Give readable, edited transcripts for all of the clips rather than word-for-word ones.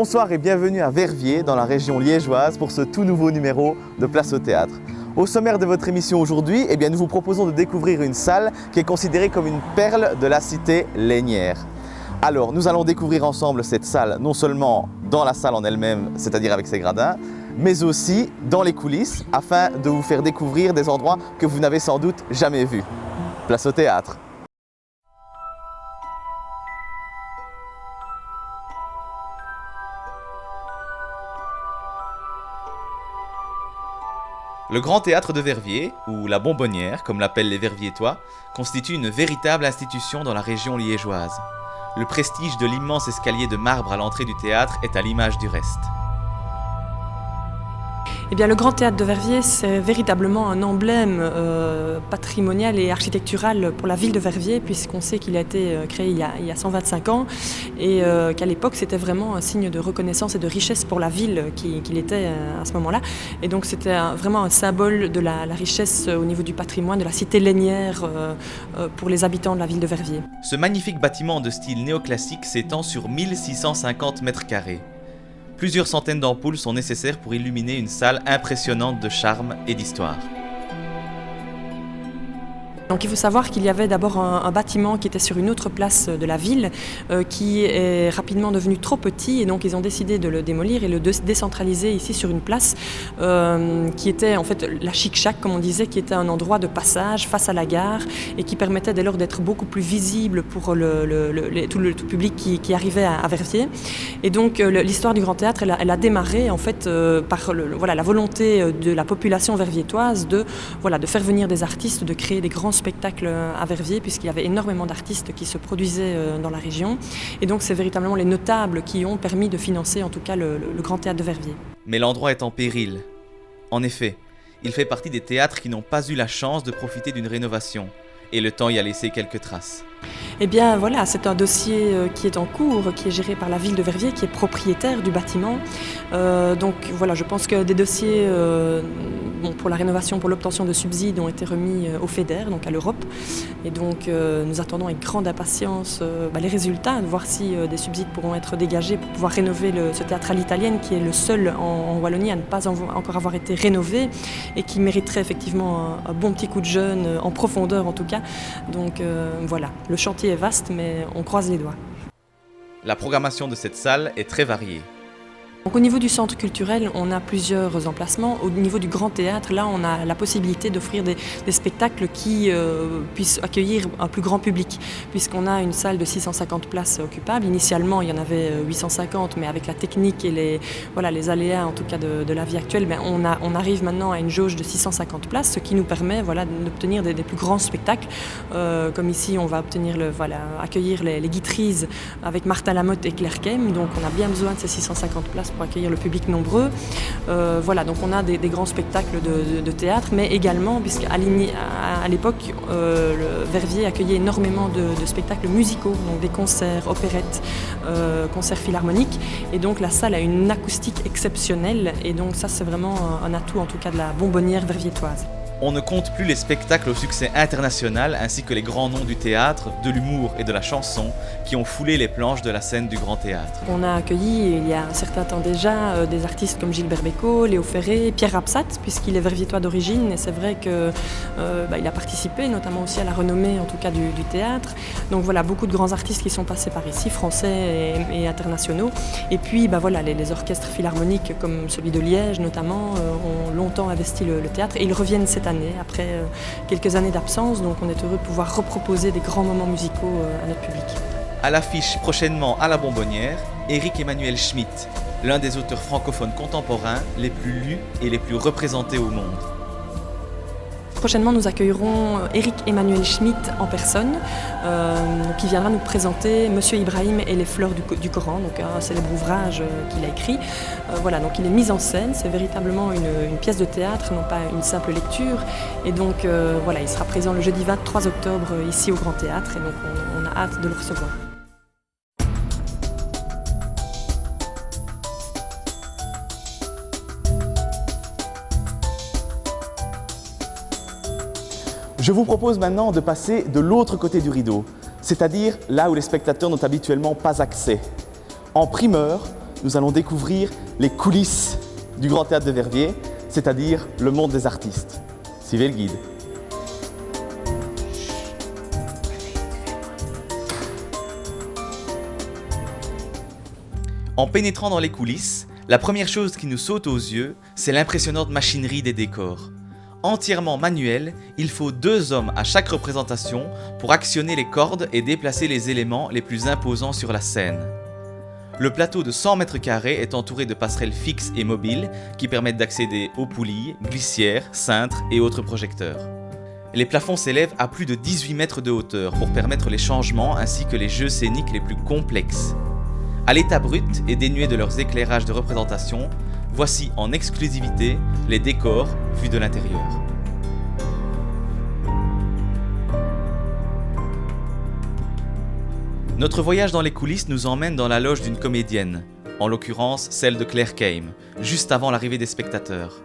Bonsoir et bienvenue à Verviers, dans la région liégeoise, pour ce tout nouveau numéro de Place au Théâtre. Au sommaire de votre émission aujourd'hui, nous vous proposons de découvrir une salle qui est considérée comme une perle de la cité lénière. Alors, nous allons découvrir ensemble cette salle, non seulement dans la salle en elle-même, c'est-à-dire avec ses gradins, mais aussi dans les coulisses, afin de vous faire découvrir des endroits que vous n'avez sans doute jamais vus. Place au Théâtre. Le Grand Théâtre de Verviers, ou la Bonbonnière, comme l'appellent les Verviétois, constitue une véritable institution dans la région liégeoise. Le prestige de l'immense escalier de marbre à l'entrée du théâtre est à l'image du reste. Eh bien, le Grand Théâtre de Verviers, c'est véritablement un emblème patrimonial et architectural pour la ville de Verviers, puisqu'on sait qu'il a été créé il y a 125 ans et qu'à l'époque, c'était vraiment un signe de reconnaissance et de richesse pour la ville qu'il était à ce moment-là. Et donc, c'était vraiment un symbole de la richesse au niveau du patrimoine, de la cité lénière pour les habitants de la ville de Verviers. Ce magnifique bâtiment de style néoclassique s'étend sur 1650 mètres carrés. Plusieurs centaines d'ampoules sont nécessaires pour illuminer une salle impressionnante de charme et d'histoire. Donc il faut savoir qu'il y avait d'abord un bâtiment qui était sur une autre place de la ville qui est rapidement devenu trop petit et donc ils ont décidé de le démolir et le décentraliser ici sur une place qui était en fait la Chic-Chac comme on disait, qui était un endroit de passage face à la gare et qui permettait dès lors d'être beaucoup plus visible pour tout le public qui arrivait à Verviers. Et donc l'histoire du Grand Théâtre elle a démarré en fait par la volonté de la population verviétoise de faire venir des artistes, de créer des grands spectacle à Verviers puisqu'il y avait énormément d'artistes qui se produisaient dans la région et donc c'est véritablement les notables qui ont permis de financer en tout cas le Grand Théâtre de Verviers. Mais l'endroit est en péril. En effet, il fait partie des théâtres qui n'ont pas eu la chance de profiter d'une rénovation et le temps y a laissé quelques traces. Eh bien voilà, c'est un dossier qui est en cours, qui est géré par la ville de Verviers, qui est propriétaire du bâtiment. Donc voilà, je pense que des dossiers pour la rénovation, pour l'obtention de subsides ont été remis au FEDER, donc à l'Europe. Et donc nous attendons avec grande impatience les résultats, de voir si des subsides pourront être dégagés pour pouvoir rénover ce théâtre à l'italienne, qui est le seul en Wallonie à ne pas encore avoir été rénové et qui mériterait effectivement un bon petit coup de jeune, en profondeur en tout cas. Donc voilà. Le chantier est vaste, mais on croise les doigts. La programmation de cette salle est très variée. Donc, au niveau du centre culturel, on a plusieurs emplacements. Au niveau du Grand Théâtre, là, on a la possibilité d'offrir des spectacles qui puissent accueillir un plus grand public, puisqu'on a une salle de 650 places occupables. Initialement, il y en avait 850, mais avec la technique et les aléas, en tout cas de la vie actuelle, on arrive maintenant à une jauge de 650 places, ce qui nous permet d'obtenir des plus grands spectacles. Comme ici, on va accueillir les Guitrises avec Martin Lamotte et Claire Kem. Donc, on a bien besoin de ces 650 places pour accueillir le public nombreux. Donc on a des grands spectacles de théâtre, mais également, puisqu'à l'époque, Verviers accueillait énormément de spectacles musicaux, donc des concerts, opérettes, concerts philharmoniques, et donc la salle a une acoustique exceptionnelle, et donc ça c'est vraiment un atout en tout cas de la Bonbonnière verviétoise. On ne compte plus les spectacles au succès international ainsi que les grands noms du théâtre, de l'humour et de la chanson qui ont foulé les planches de la scène du Grand Théâtre. On a accueilli il y a un certain temps déjà des artistes comme Gilbert Bécaud, Léo Ferré, Pierre Rapsat, puisqu'il est verviétois d'origine et c'est vrai qu'il a participé notamment aussi à la renommée en tout cas du théâtre. Donc voilà, beaucoup de grands artistes qui sont passés par ici, français et internationaux. Et puis les orchestres philharmoniques comme celui de Liège notamment ont longtemps investi le théâtre et ils reviennent cette année après quelques années d'absence, donc on est heureux de pouvoir reproposer des grands moments musicaux à notre public. À l'affiche prochainement à la Bonbonnière, Éric-Emmanuel Schmitt, l'un des auteurs francophones contemporains les plus lus et les plus représentés au monde. Prochainement, nous accueillerons Éric-Emmanuel Schmitt en personne, qui viendra nous présenter Monsieur Ibrahim et les fleurs du Coran, donc un célèbre ouvrage qu'il a écrit. Donc il est mis en scène, c'est véritablement une pièce de théâtre, non pas une simple lecture. Et donc il sera présent le jeudi 23 octobre ici au Grand Théâtre, et donc on a hâte de le recevoir. Je vous propose maintenant de passer de l'autre côté du rideau, c'est-à-dire là où les spectateurs n'ont habituellement pas accès. En primeur, nous allons découvrir les coulisses du Grand Théâtre de Verviers, c'est-à-dire le monde des artistes. Suivez le guide. En pénétrant dans les coulisses, la première chose qui nous saute aux yeux, c'est l'impressionnante machinerie des décors. Entièrement manuel, il faut 2 hommes à chaque représentation pour actionner les cordes et déplacer les éléments les plus imposants sur la scène. Le plateau de 100 mètres carrés est entouré de passerelles fixes et mobiles qui permettent d'accéder aux poulies, glissières, cintres et autres projecteurs. Les plafonds s'élèvent à plus de 18 mètres de hauteur pour permettre les changements ainsi que les jeux scéniques les plus complexes. À l'état brut et dénué de leurs éclairages de représentation, voici en exclusivité les décors vus de l'intérieur. Notre voyage dans les coulisses nous emmène dans la loge d'une comédienne, en l'occurrence celle de Claire Keim, juste avant l'arrivée des spectateurs.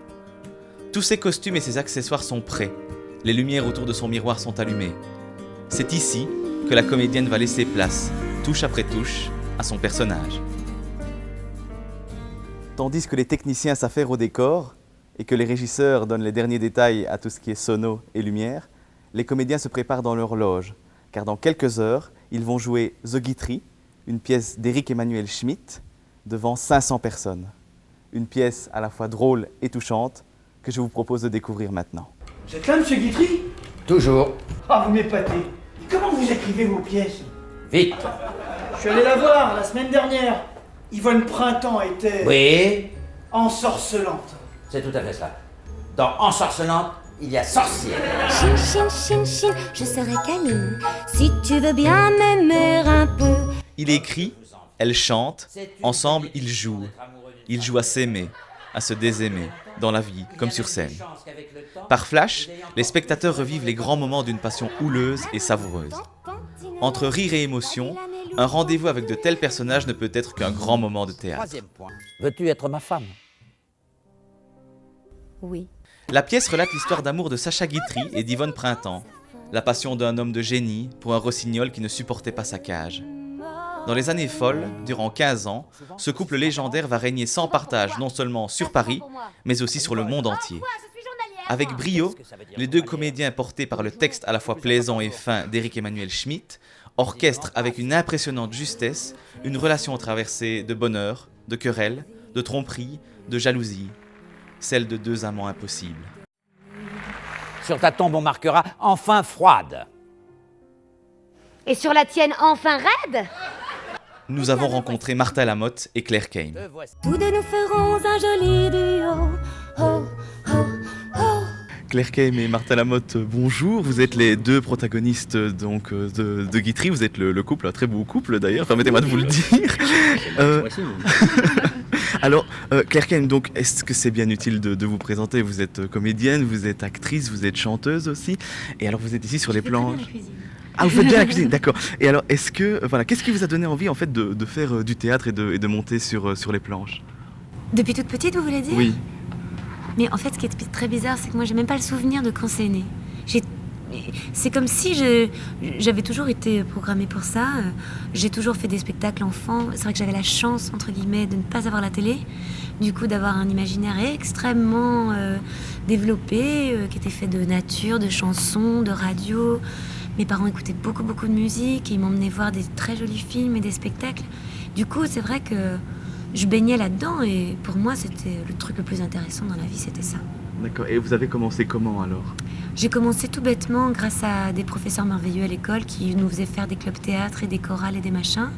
Tous ses costumes et ses accessoires sont prêts, les lumières autour de son miroir sont allumées. C'est ici que la comédienne va laisser place, touche après touche, à son personnage. Tandis que les techniciens s'affairent au décor et que les régisseurs donnent les derniers détails à tout ce qui est sono et lumière, les comédiens se préparent dans leur loge, car dans quelques heures, ils vont jouer The Guitry, une pièce d'Éric Emmanuel Schmitt, devant 500 personnes. Une pièce à la fois drôle et touchante que je vous propose de découvrir maintenant. Vous êtes là, monsieur Guitry? Toujours. Ah, vous m'épatez. Comment vous écrivez vos pièces? Vite. Je suis allé la voir la semaine dernière. Yvonne Printemps était... Oui, ensorcelante. c'est tout à fait ça. Dans Ensorcelante, il y a sorcière. Chine, chine, chine, chine, je serai câline, si tu veux bien m'aimer un peu. Il écrit, elle chante, ensemble ils jouent. Ils jouent à s'aimer, à se désaimer, dans la vie comme sur scène. Par flash, les spectateurs revivent les grands moments d'une passion houleuse et savoureuse. Entre rire et émotion, un rendez-vous avec de tels personnages ne peut être qu'un grand moment de théâtre. Troisième point. Veux-tu être ma femme? Oui. La pièce relate l'histoire d'amour de Sacha Guitry et d'Yvonne Printemps, la passion d'un homme de génie pour un rossignol qui ne supportait pas sa cage. Dans les années folles, durant 15 ans, ce couple légendaire va régner sans partage non seulement sur Paris, mais aussi sur le monde entier. Avec brio, les 2 comédiens portés par le texte à la fois plaisant et fin d'Éric Emmanuel Schmitt orchestrent avec une impressionnante justesse une relation traversée de bonheur, de querelles, de tromperies, de jalousie, celle de 2 amants impossibles. Sur ta tombe, on marquera enfin froide. Et sur la tienne, enfin raide? Nous avons rencontré Martha Lamotte et Claire Keim. Tous deux nous ferons un joli duo. Oh, oh, oh. Claire Keim et Martha Lamotte, bonjour. Vous êtes les 2 protagonistes donc, de Guitry. Vous êtes le couple, un très beau couple d'ailleurs, permettez-moi de vous le dire. Alors, Claire Keim, donc, est-ce que c'est bien utile de vous présenter? Vous êtes comédienne, vous êtes actrice, vous êtes chanteuse aussi. Et alors, vous êtes ici sur les planches. Ah, vous faites bien la cuisine, d'accord. Et alors, qu'est-ce qui vous a donné envie en fait de faire du théâtre et de monter sur les planches? Depuis toute petite, vous voulez dire? Oui. Mais en fait, ce qui est très bizarre, c'est que moi, j'ai même pas le souvenir de quand c'est né. C'est comme si j'avais toujours été programmée pour ça. J'ai toujours fait des spectacles enfants. C'est vrai que j'avais la chance, entre guillemets, de ne pas avoir la télé. Du coup, d'avoir un imaginaire extrêmement développé, qui était fait de nature, de chansons, de radio. Mes parents écoutaient beaucoup de musique et ils m'emmenaient voir des très jolis films et des spectacles. Du coup, c'est vrai que je baignais là-dedans et pour moi, c'était le truc le plus intéressant dans la vie, c'était ça. D'accord. Et vous avez commencé comment alors? J'ai commencé tout bêtement grâce à des professeurs merveilleux à l'école qui nous faisaient faire des clubs théâtre et des chorales et des machins.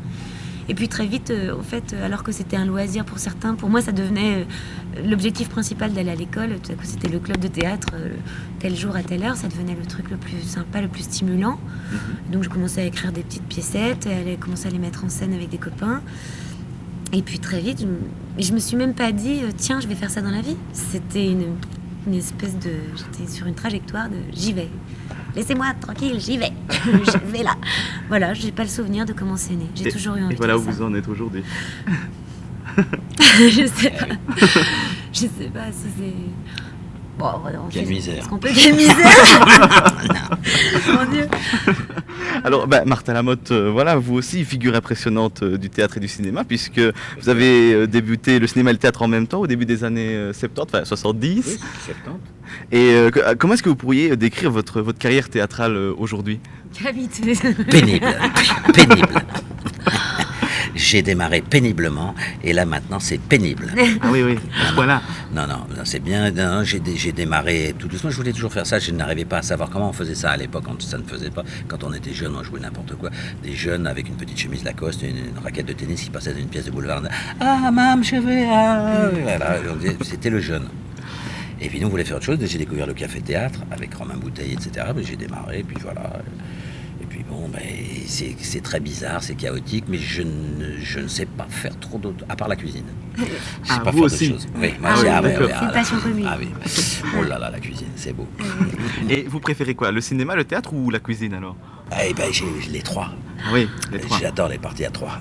Et puis très vite, en fait, alors que c'était un loisir pour certains, pour moi ça devenait l'objectif principal d'aller à l'école. Tout à coup c'était le club de théâtre, tel jour à telle heure, ça devenait le truc le plus sympa, le plus stimulant. Donc je commençais à écrire des petites piécettes, commençais à les mettre en scène avec des copains. Et puis très vite, je me suis même pas dit, tiens, je vais faire ça dans la vie. C'était une espèce de... J'étais sur une trajectoire de j'y vais. Laissez-moi tranquille, j'y vais. Je vais là. Voilà, j'ai pas le souvenir de comment c'est né. J'ai toujours eu envie de voilà faire où ça. vous en êtes aujourd'hui. Je sais pas. Je sais pas si c'est... Bon, Quelle misère. Est-ce qu'on peut... Quelle misère. Mon Dieu. Alors, Martha Lamotte, voilà, vous aussi, figure impressionnante du théâtre et du cinéma, puisque vous avez débuté le cinéma et le théâtre en même temps au début des années 70, enfin 70. Oui, 70. Et comment est-ce que vous pourriez décrire votre carrière théâtrale aujourd'hui? Pénible. Pénible. J'ai démarré péniblement et là maintenant c'est pénible. Ah oui, voilà. Non, c'est bien. Non, j'ai démarré tout doucement. Je voulais toujours faire ça. Je n'arrivais pas à savoir comment on faisait ça à l'époque. Quand ça ne faisait pas. Quand on était jeune, on jouait n'importe quoi. Des jeunes avec une petite chemise Lacoste, une raquette de tennis qui passait dans une pièce de boulevard. Ah, maman, je vais. Voilà, c'était le jeune. Et puis nous, on voulait faire autre chose. J'ai découvert le café-théâtre avec Romain Bouteille, etc. Mais j'ai démarré, et puis voilà. Et puis bon, c'est très bizarre, c'est chaotique, mais je ne sais pas faire trop d'autres, à part la cuisine. Je sais pas vous faire aussi d'autres choses. Oui, moi, Ah oui, d'accord. C'est une passion commune. Ah oui. Oh là là, la cuisine, c'est beau. Et vous préférez quoi? Le cinéma, le théâtre ou la cuisine alors? Eh ben, j'ai les trois. Oui, les trois. J'adore les parties à trois.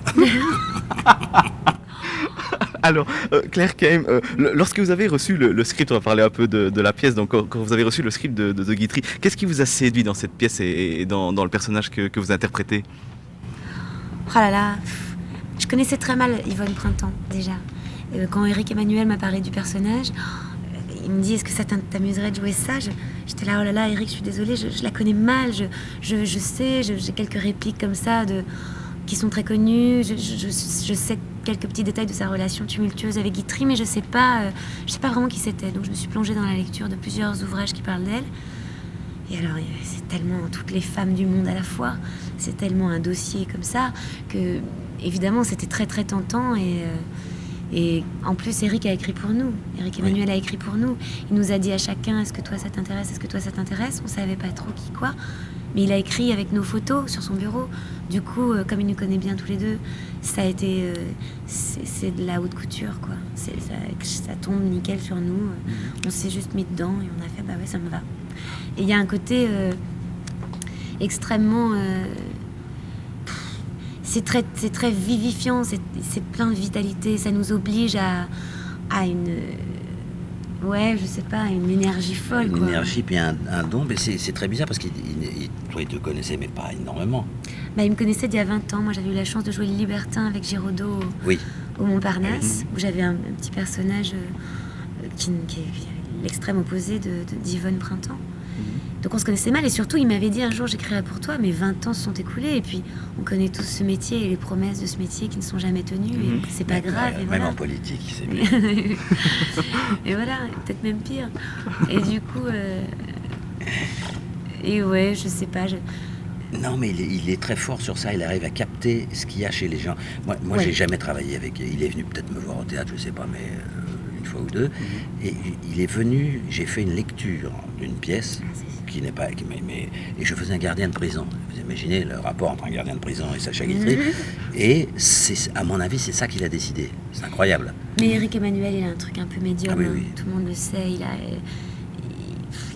Alors, Claire Keim, lorsque vous avez reçu le script, on va parler un peu de la pièce, donc quand vous avez reçu le script de Guitry, qu'est-ce qui vous a séduit dans cette pièce et dans le personnage que vous interprétez? Oh là là, je connaissais très mal Yvonne Printemps déjà. Quand Éric Emmanuel m'a parlé du personnage, il me dit est-ce que ça t'amuserait de jouer ça? J'étais là, oh là là, Éric, je suis désolée, je la connais mal, je sais, j'ai quelques répliques comme ça qui sont très connues, je sais quelques petits détails de sa relation tumultueuse avec Guitry, mais je sais pas vraiment qui c'était. Donc je me suis plongée dans la lecture de plusieurs ouvrages qui parlent d'elle. Et alors, c'est tellement toutes les femmes du monde à la fois, c'est tellement un dossier comme ça, que évidemment c'était très très tentant. Et en plus, Éric a écrit pour nous. Éric Emmanuel a écrit pour nous. Il nous a dit à chacun, est-ce que toi ça t'intéresse? Est-ce que toi ça t'intéresse? On savait pas trop qui quoi. Mais il a écrit avec nos photos sur son bureau. Du coup, comme il nous connaît bien tous les deux, ça a été... c'est de la haute couture, quoi. Ça tombe nickel sur nous. On s'est juste mis dedans et on a fait, bah ouais, ça me va. Et il y a un côté extrêmement... c'est très vivifiant, c'est plein de vitalité. Ça nous oblige à une... Ouais, je sais pas, une énergie folle, quoi. Une énergie, puis un don, mais c'est très bizarre parce qu'il te connaissait, mais pas énormément. Il me connaissait d'il y a 20 ans. Moi, j'avais eu la chance de jouer le Libertin avec Giraudot au Montparnasse, où j'avais un petit personnage qui est l'extrême opposé d'Yvonne Printemps. Donc on se connaissait mal, et surtout il m'avait dit un jour j'écrirai pour toi, mais 20 ans se sont écoulés, et puis on connaît tous ce métier et les promesses de ce métier qui ne sont jamais tenues, et c'est pas grave. Et même voilà. en politique, c'est bien. Et voilà, peut-être même pire. Et du coup, et ouais, je sais pas. Non, mais il est très fort sur ça, il arrive à capter ce qu'il y a chez les gens. Moi j'ai jamais travaillé avec... Il est venu peut-être me voir au théâtre, je sais pas, mais... une fois ou deux, et il est venu, j'ai fait une lecture d'une pièce qui n'est pas... et je faisais un gardien de prison. Vous imaginez le rapport entre un gardien de prison et Sacha Guitry. Et à mon avis, c'est ça qu'il a décidé. C'est incroyable. Mais Éric Emmanuel, il a un truc un peu médium. Ah oui. Tout le monde le sait.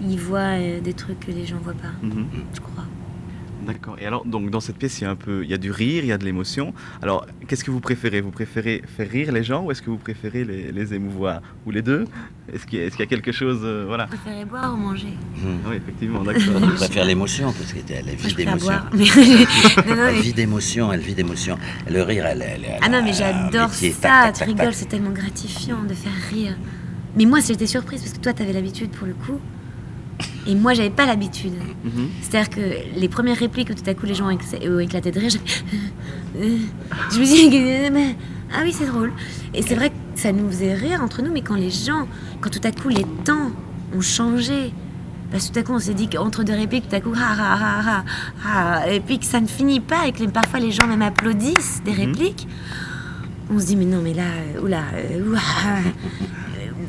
Il voit des trucs que les gens voient pas, je crois. D'accord. Et alors, donc dans cette pièce, il y a du rire, il y a de l'émotion. Alors, qu'est-ce que vous préférez? Vous préférez faire rire les gens ou est-ce que vous préférez les émouvoir? Ou les deux? Est-ce qu'il y a quelque chose, voilà? Vous préférez boire ou manger? Oui, effectivement, d'accord. Je préfère l'émotion parce qu'elle vit d'émotion. Elle vit d'émotion. Le rire, elle ah non, mais j'adore ça. Tu rigoles, c'est tellement gratifiant de faire rire. Mais moi, j'étais surprise parce que toi, t'avais l'habitude pour le coup. Et moi, j'avais pas l'habitude. C'est-à-dire que les premières répliques où tout à coup les gens ont éclaté de rire, je me suis dit, ah oui, c'est drôle. Et c'est vrai que ça nous faisait rire entre nous, mais quand tout à coup les temps ont changé, tout à coup on s'est dit qu'entre deux répliques, tout à coup, et puis que ça ne finit pas, et que parfois les gens même applaudissent des répliques, on se dit, mais non, mais là,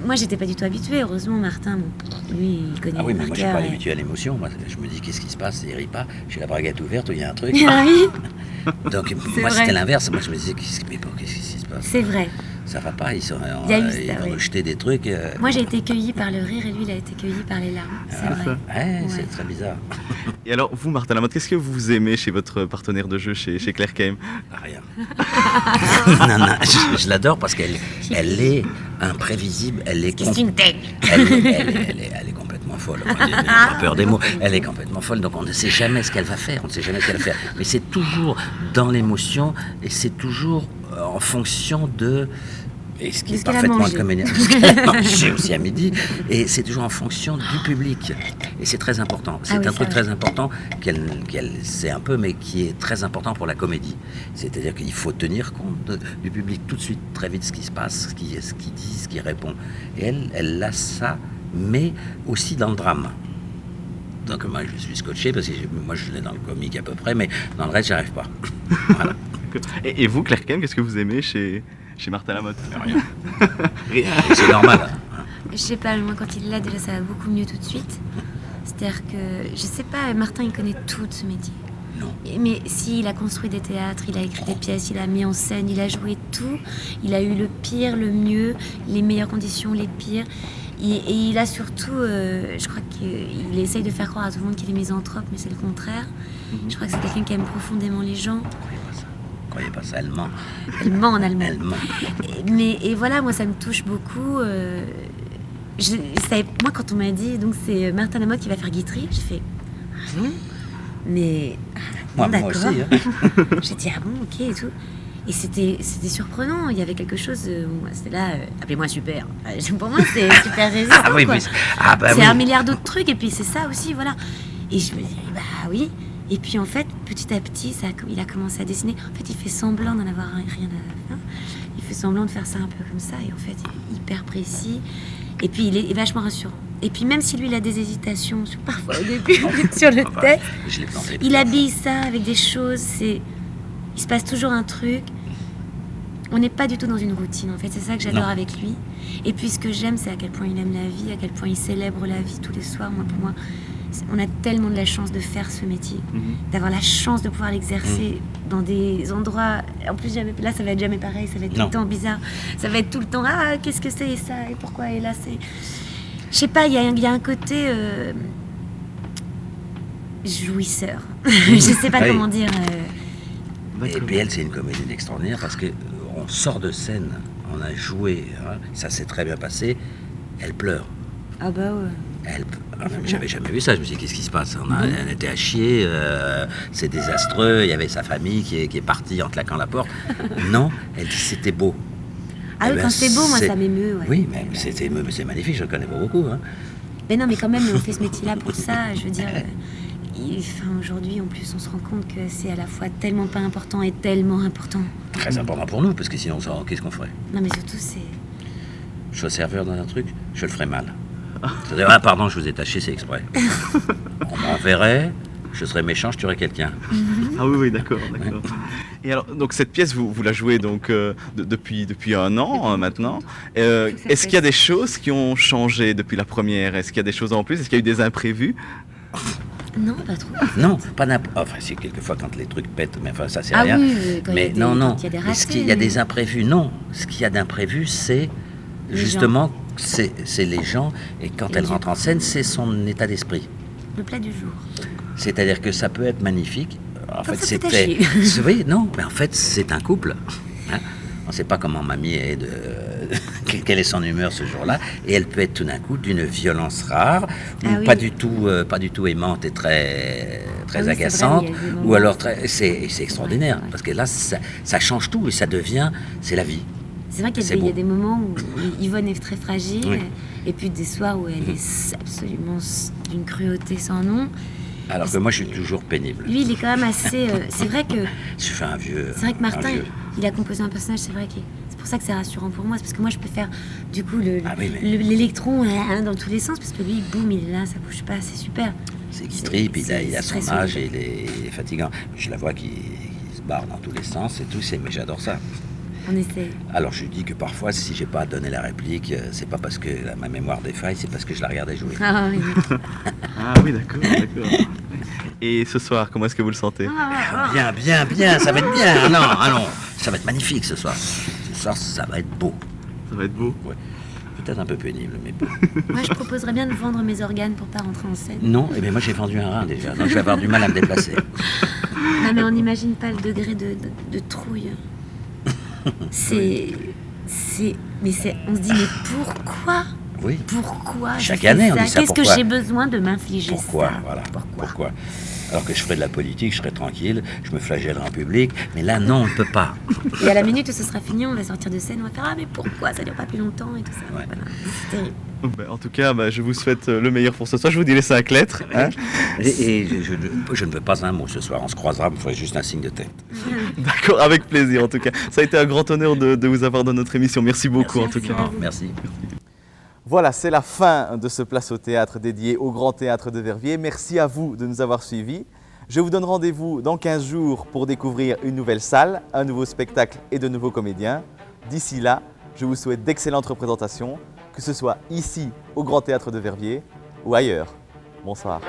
moi, j'étais pas du tout habituée. Heureusement, Martin, lui, il connaît. Ah oui, mais moi, je suis pas habitué à l'émotion. Moi, je me dis, qu'est-ce qui se passe? Il rit pas. J'ai la braguette ouverte, il y a un truc. Ah oui. Donc, moi, c'était l'inverse. Moi, je me disais, qu'est-ce qui se passe? C'est vrai. Ça va pas. Ils vont jeter des trucs. Moi, j'ai été cueillie par le rire et lui, il a été cueilli par les larmes. C'est vrai. Ouais. C'est très bizarre. Et alors, vous, Martha Lamotte, qu'est-ce que vous aimez chez votre partenaire de jeu, chez Claire Keim? Rien. non, je l'adore parce qu'elle est imprévisible. Elle est complètement complètement folle. Enfin, n'ayez pas peur des mots. Elle est complètement folle, donc on ne sait jamais ce qu'elle va faire. On ne sait jamais ce qu'elle va faire. Mais c'est toujours dans l'émotion et c'est toujours en fonction de... Et ce qui est parfaitement le comédien, ce qu'elle a mangé aussi à midi, et c'est toujours en fonction du public. Et c'est très important. C'est un truc très important qu'elle sait un peu, mais qui est très important pour la comédie. C'est-à-dire qu'il faut tenir compte du public tout de suite, très vite, ce qui se passe, ce qu'il dit, ce qu'il répond. Et elle a ça, mais aussi dans le drame. Donc moi, je suis scotché, parce que moi, je l'ai dans le comique à peu près, mais dans le reste, j'y arrive pas. Voilà. Et vous, Claire Kem, qu'est-ce que vous aimez chez Martin Lamotte? Rien. Rien. C'est normal. Je sais pas, moi quand il est là, déjà ça va beaucoup mieux tout de suite. C'est-à-dire que, je sais pas, Martin il connaît tout de ce métier. Non. Mais si, il a construit des théâtres, il a écrit des pièces, il a mis en scène, il a joué tout. Il a eu le pire, le mieux, les meilleures conditions, les pires. Et il a surtout, je crois qu'il essaye de faire croire à tout le monde qu'il est misanthrope, mais c'est le contraire. Je crois que c'est quelqu'un qui aime profondément les gens. Croyez pas ça, elle ment. Elle ment en allemand. Elle ment. Et voilà, moi ça me touche beaucoup. Moi quand on m'a dit, donc c'est Martin Lamotte qui va faire Guitry, j'ai fait ah bon, mais moi d'accord. Aussi. Hein. J'ai dit ah bon, ok et tout. Et c'était surprenant. Il y avait quelque chose. C'était là. Appelez-moi super. Pour moi c'est super résistant. Ah oui, quoi. Mais c'est un milliard d'autres trucs et puis c'est ça aussi, voilà. Et je me dis bah oui. Et puis en fait, petit à petit, il a commencé à dessiner. En fait, il fait semblant d'en avoir rien à faire. Il fait semblant de faire ça un peu comme ça. Et en fait, il est hyper précis. Et puis, il est vachement rassurant. Et puis, même si lui, il a des hésitations, parfois au début, sur le texte, il habille ça avec des choses. Il se passe toujours un truc. On n'est pas du tout dans une routine, en fait. C'est ça que j'adore avec lui. Et puis, ce que j'aime, c'est à quel point il aime la vie, à quel point il célèbre la vie tous les soirs. Moi, pour moi... On a tellement de la chance de faire ce métier, d'avoir la chance de pouvoir l'exercer dans des endroits. En plus, là, ça va être jamais pareil, ça va être tout le temps bizarre. Ça va être tout le temps, ah, qu'est-ce que c'est et ça, et pourquoi, et là, c'est. Je sais pas, il y a un côté jouisseur. Je sais pas comment dire. Et puis elle, c'est une comédienne extraordinaire parce que on sort de scène, on a joué, hein, ça s'est très bien passé, elle pleure. Ah bah ouais. J'avais jamais vu ça, je me suis dit qu'est-ce qui se passe, on était à chier, c'est désastreux, il y avait sa famille qui est partie en claquant la porte. Non, elle dit c'était beau. Ah oui, quand c'est beau, moi ça m'émeut. Ouais. Oui, mais c'est magnifique, je ne connais pas beaucoup. Hein. Mais non, mais quand même, on fait ce métier-là pour ça, je veux dire... aujourd'hui, en plus, on se rend compte que c'est à la fois tellement pas important et tellement important. Très important pour nous, parce que sinon, qu'est-ce qu'on ferait? Non, mais surtout, c'est... Je sois serveur dans un truc, je le ferais mal. C'est-à-dire, ah pardon, je vous ai taché, c'est exprès. On m'enverrait, je serais méchant, je tuerais quelqu'un. Ah oui, d'accord. Et alors, donc cette pièce, vous la jouez donc depuis un an maintenant. Est-ce qu'il y a des choses qui ont changé depuis la première? Est-ce qu'il y a des choses en plus? Est-ce qu'il y a eu des imprévus? Non, pas trop. Non, pas n'importe. Enfin, c'est quelquefois quand les trucs pètent, mais enfin, ça c'est rien. Oui, quand mais il y a des, non. Quand il y a des ratés, ce qu'il y a des imprévus, non. Ce qu'il y a d'imprévu, c'est justement, c'est les gens, et quand elle rentre en scène, c'est son état d'esprit. Le plat du jour. C'est-à-dire que ça peut être magnifique. En fait, c'était... Oui, non, mais en fait, c'est un couple. Hein. On ne sait pas comment mamie est quelle est son humeur ce jour-là, et elle peut être tout d'un coup d'une violence rare, ou pas du tout aimante et très agaçante, vrai, ou alors c'est extraordinaire, parce que là, ça change tout, et ça devient, c'est la vie. C'est vrai qu'il y a des moments où Yvonne est très fragile, et puis des soirs où elle est absolument d'une cruauté sans nom. Alors que moi, je suis toujours pénible. Lui, il est quand même assez... c'est vrai que... Je fais un vieux... C'est vrai que Martin, il a composé un personnage, c'est vrai que... C'est pour ça que c'est rassurant pour moi, c'est parce que moi, je peux faire, du coup, l'électron dans tous les sens, parce que lui, boum, il est là, ça bouge pas, c'est super. C'est Guitry, puis il a son âge, et il est fatigant. Je la vois qui se barre dans tous les sens et tout, mais j'adore ça. On essaie. Alors je dis que parfois, si j'ai pas donné la réplique, c'est pas parce que ma mémoire défaille, c'est parce que je la regardais jouer. Ah oui. Ah oui, d'accord. Et ce soir, comment est-ce que vous le sentez? Bien, ça va être bien. Non, ça va être magnifique ce soir. Ce soir, ça va être beau. Ça va être beau? Ouais. Peut-être un peu pénible, mais beau. Moi, je proposerais bien de vendre mes organes pour pas rentrer en scène. Non, mais moi j'ai vendu un rein déjà, donc je vais avoir du mal à me déplacer. Non, mais on n'imagine pas le degré de trouille. On se dit, mais pourquoi? Oui. Pourquoi je Chaque fais année, on ça? dit ça. Qu'est-ce que Pourquoi? j'ai besoin de m'infliger Pourquoi? ça? Voilà. Pourquoi? Alors que je ferais de la politique, je serais tranquille, je me flagellerais en public, mais là, non, on ne peut pas. Et à la minute où ce sera fini, on va sortir de scène, on va faire ah mais pourquoi ça dure pas plus longtemps et tout ça. Ouais. Voilà. C'est terrible. En tout cas, je vous souhaite le meilleur pour ce soir. Je vous dis les 5 lettres. Hein. Et je ne veux pas un mot ce soir, on se croisera, il me faudrait juste un signe de tête. D'accord, avec plaisir en tout cas. Ça a été un grand honneur de vous avoir dans notre émission. Merci beaucoup en tout cas. Ah, merci. Voilà, c'est la fin de ce Place au Théâtre dédié au Grand Théâtre de Verviers. Merci à vous de nous avoir suivis. Je vous donne rendez-vous dans 15 jours pour découvrir une nouvelle salle, un nouveau spectacle et de nouveaux comédiens. D'ici là, je vous souhaite d'excellentes représentations, que ce soit ici au Grand Théâtre de Verviers ou ailleurs. Bonsoir.